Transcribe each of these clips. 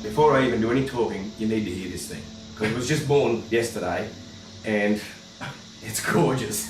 before I even do any talking, you need to hear this thing. Because it was just born yesterday, and it's gorgeous.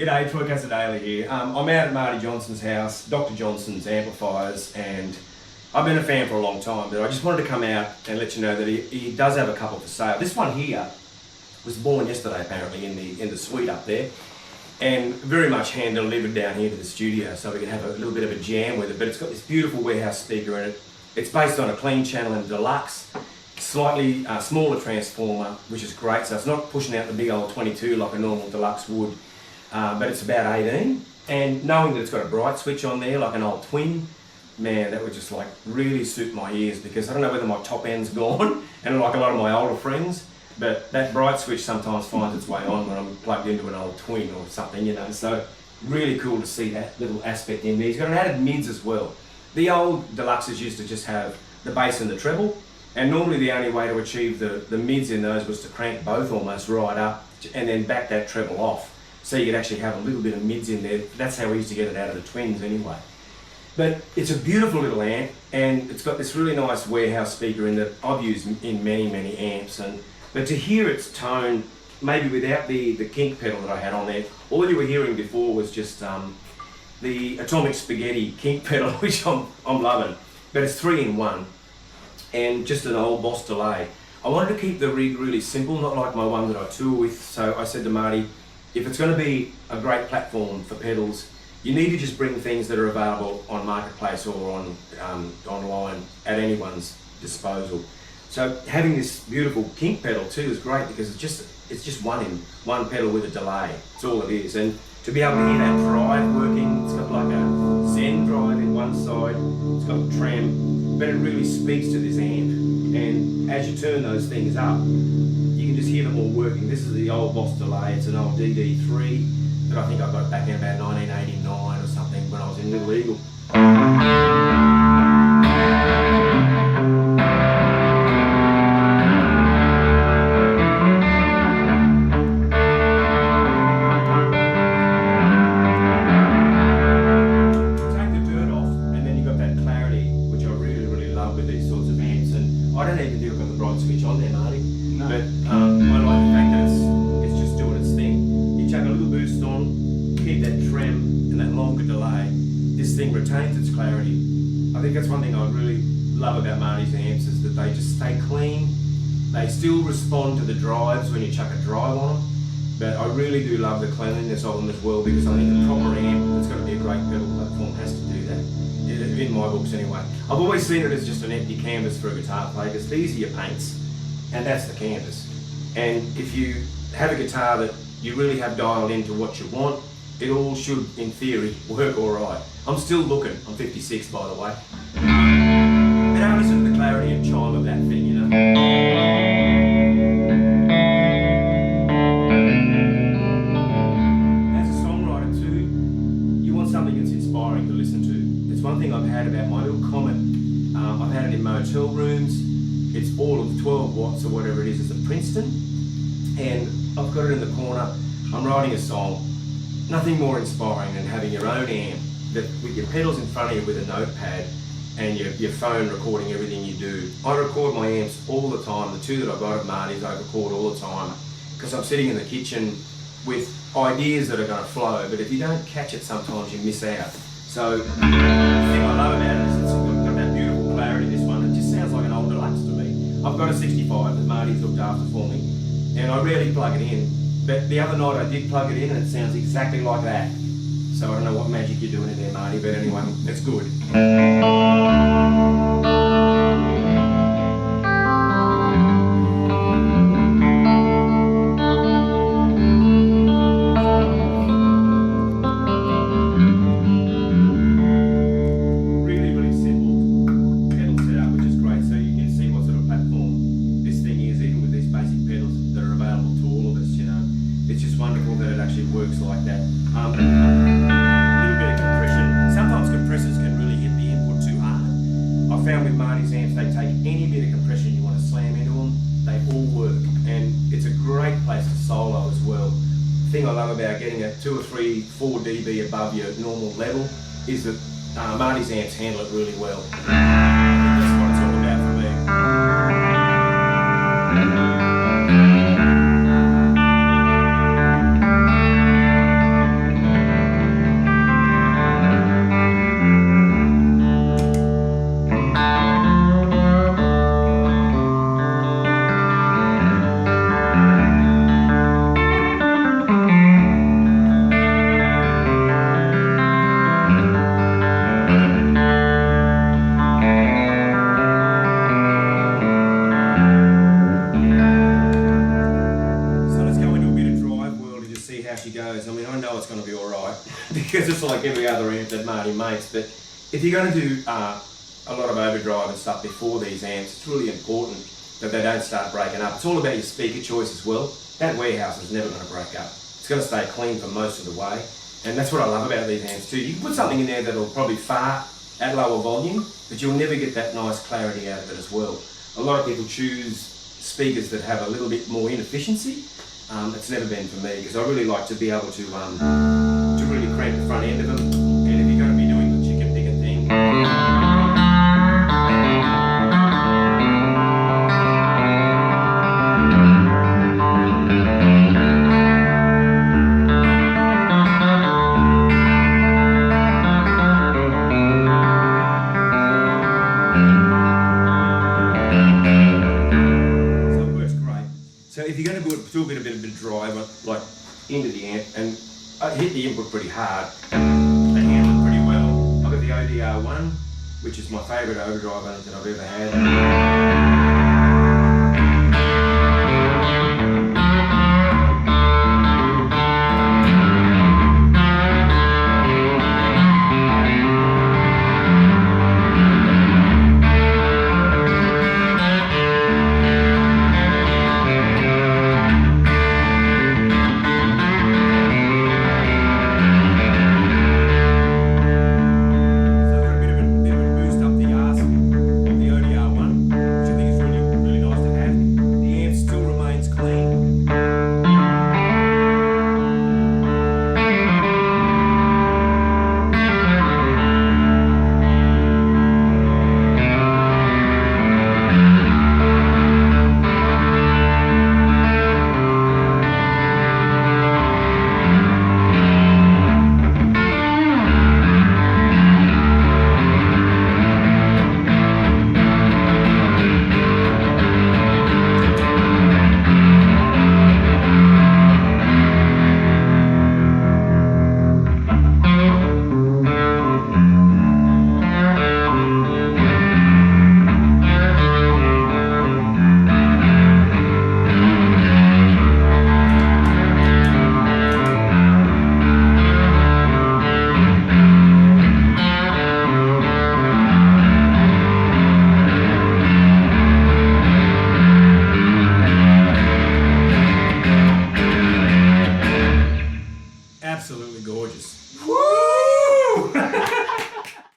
G'day, Troy Cassar Daley here. I'm out at Marty Johnson's house, Dr. Johnson's amplifiers, and I've been a fan for a long time, but I just wanted to come out and let you know that he does have a couple for sale. This one here was born yesterday apparently in the suite up there, and very much hand delivered down here to the studio so we can have a little bit of a jam with it. But it's got this beautiful warehouse speaker in it. It's based on a clean channel and deluxe, slightly smaller transformer, which is great. So it's not pushing out the big old 22 like a normal deluxe would. But it's about 18, and knowing that it's got a bright switch on there like an old twin, man, that would just like really suit my ears, because I don't know whether my top end's gone and like a lot of my older friends, but that bright switch sometimes finds its way on when I'm plugged into an old twin or something, you know. So really cool to see that little aspect in there. He's got an added mids as well. The old deluxes used to just have the bass and the treble, and normally the only way to achieve the mids in those was to crank both almost right up and then back that treble off. So you could actually have a little bit of mids in there. That's how we used to get it out of the twins anyway. But it's a beautiful little amp, and it's got this really nice warehouse speaker in that I've used in many amps. But to hear its tone, maybe without the kink pedal that I had on there, all you were hearing before was just the Atomic Spaghetti kink pedal, which I'm loving. But it's 3-in-1, and just an old Boss delay. I wanted to keep the rig really simple, not like my one that I tour with. So I said to Marty, if it's going to be a great platform for pedals, you need to just bring things that are available on Marketplace or on online at anyone's disposal. So having this beautiful kink pedal too is great, because it's just one pedal with a delay. It's all it is. And to be able to hear that drive working, it's got like a Zen drive in one side, it's got a trem, but it really speaks to this amp. And as you turn those things up, you can just hear them all working. This is the old Boss delay. It's an old DD3 that I think I got back in about 1989 or something when I was in Little Eagle. Take the dirt off, and then you've got that clarity, which I really love with these sorts of amps. And I don't even think I've got the bright switch on there, Marty. No. But I like the fact that it's just doing its thing. You chuck a little boost on, keep that trem and that longer delay, this thing retains its clarity. I think that's one thing I really love about Marty's amps, is that they just stay clean. They still respond to the drives when you chuck a drive on them, but I really do love the cleanliness of them as well, because I think a proper amp that's going to be a great pedal platform has to do that. In my books anyway. I've always seen it as just an empty canvas for a guitar player, because these are your paints, and that's the canvas. And if you have a guitar that you really have dialed into what you want, it all should, in theory, work all right. I'm still looking. I'm 56, by the way. But I listen to the clarity and chime of that thing, you know. As a songwriter too, you want something that's inspiring to listen to. It's one thing I've had about my little Comet. I've had it in motel rooms. It's all of 12 watts or whatever it is. It's a Princeton, and I've got it in the corner. I'm writing a song. Nothing more inspiring than having your own amp that with your pedals in front of you with a notepad and your phone recording everything you do. I record my amps all the time. The two that I've got at Marty's I record all the time, because I'm sitting in the kitchen with ideas that are going to flow, but if you don't catch it sometimes you miss out. So the thing I love about it is it's got that beautiful clarity, this one. It just sounds like an old deluxe to me. I've got a 65 that Marty's looked after for me, and I rarely plug it in. But the other night I did plug it in and it sounds exactly like that. So I don't know what magic you're doing in there, Marty, but anyway, it's good. Works like that. A little bit of compression. Sometimes compressors can really hit the input too hard. I found with Marty's amps, they take any bit of compression you want to slam into them, they all work, and it's a great place to solo as well. The thing I love about getting a 2 or 3, 4 dB above your normal level is that Marty's amps handle it really well. I think that's what it's all about for me. Because it's like every other amp that Marty makes, but if you're going to do a lot of overdrive and stuff before these amps, it's really important that they don't start breaking up. It's all about your speaker choice as well. That warehouse is never going to break up. It's going to stay clean for most of the way, and that's what I love about these amps too. You can put something in there that'll probably fart at lower volume, but you'll never get that nice clarity out of it as well. A lot of people choose speakers that have a little bit more inefficiency. It's never been for me, because I really like to be able to really crank the front end of them. And if you're going to be doing the chicken picking thing, so it works great. So if you're going to do a bit of drive, like into the amp, and I hit the input pretty hard, they handle it pretty well. I've got the ODR1, which is my favourite overdrive amp that I've ever had. Absolutely gorgeous. Woo!